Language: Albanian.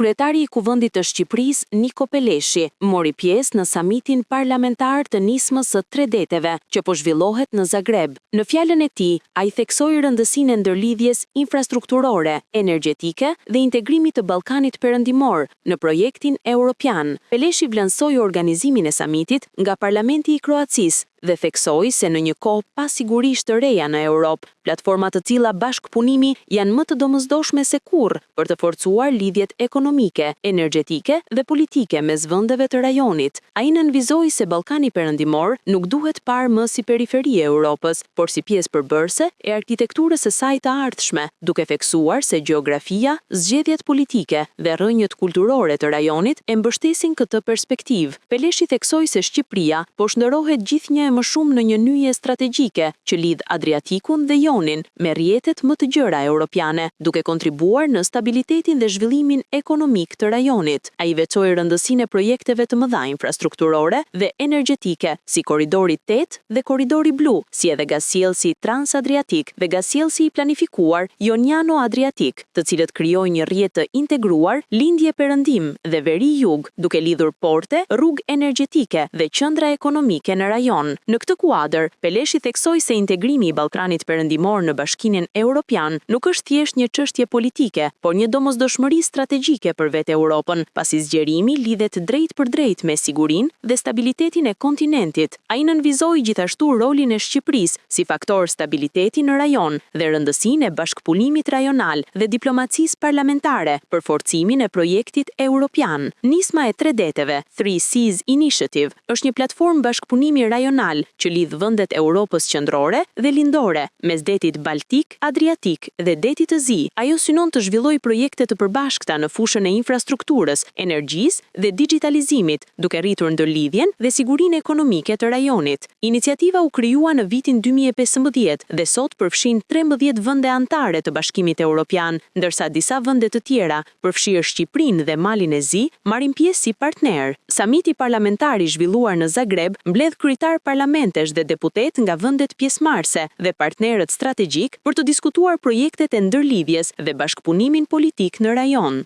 Kryetari i Kuvendit të Shqipërisë, Niko Peleshi, mori pjesë në samitin parlamentar të nismës së 3 deteve, që po zhvillohet në Zagreb. Në fjalën e tij, ai theksoi rëndësinë e ndërlidhjes infrastrukturore, energjetike dhe integrimit të Ballkanit Perëndimor në projektin evropian. Peleshi vlerësoi organizimin e samitit nga Parlamenti i Kroacisë dhe theksoi se në një kohë pasigurisht të reja në Europë, platforma të cilla bashkëpunimi janë më të domosdoshme se kurrë për të forcuar lidhjet ekonomike, energjetike dhe politike mes vendeve të rajonit. Ai nënvizoi se Ballkani Perëndimor nuk duhet parë më si periferi e Europës, por si pjesë përbërëse e arkitekturës së saj të ardhshme, duke theksuar se gjeografia, zgjedhjet politike dhe rrënjët kulturore të rajonit e mbështesin këtë perspektivë. Peleshi theksoi se Shqipëria po shndërrohet gjithnjë më shumë në një nyje strategjike që lidh Adriatikun dhe Jonin me rrjetet më të gjëra europiane, duke kontribuar në stabilitetin dhe zhvillimin ekonomik të rajonit. Ai veçoi rëndësinë e projekteve të mëdha infrastrukturore dhe energjetike, si Korridori 8 dhe Korridori Blu, si edhe gasjellsi Transadriatik dhe gasjellsi i planifikuar Joniano-Adriatik, të cilët krijojnë një rrjet të integruar lindje perëndim dhe veri-jug, duke lidhur porte, rrugë energjetike dhe qendra ekonomike në rajon. Në këtë kuadër, Peleshi theksoi se integrimi i Ballkanit Perëndimor në Bashkimin Evropian nuk është thjesht një çështje politike, por një domosdoshmëri strategjike për vetë Europën, pasi zgjerimi lidhet drejt për drejt me sigurinë dhe stabilitetin e kontinentit. Ai nënvizoi gjithashtu rolin e Shqipërisë si faktor stabiliteti në rajon dhe rëndësinë e bashkëpunimit rajonal dhe diplomacisë parlamentare për forcimin e projektit evropian. Nisma e 3 deteve, 3 Seas Initiative, është një platformë bashkëpunimi rajonal që lidh vendet e Europës qendrore dhe lindore mes detit Baltik, Adriatik dhe detit të Zi. Ajo synon të zhvillojë projekte të përbashkëta në fushën e infrastrukturës, energjisë dhe digitalizimit, duke rritur ndërlidhjen dhe sigurinë ekonomike të rajonit. Iniciativa u krijua në vitin 2015 dhe sot përfshin 13 vende anëtare të Bashkimit Evropian, ndërsa disa vende të tjera, përfshirë Shqipërinë dhe Malin e Zi, marrin pjesë si partner. Samiti parlamentar i zhvilluar në Zagreb mbledh kryetar parlamentesh dhe deputet nga vendet pjesëmarrëse dhe partnerët strategjik për të diskutuar projektet e ndërlidhjes dhe bashkëpunimin politik në rajon.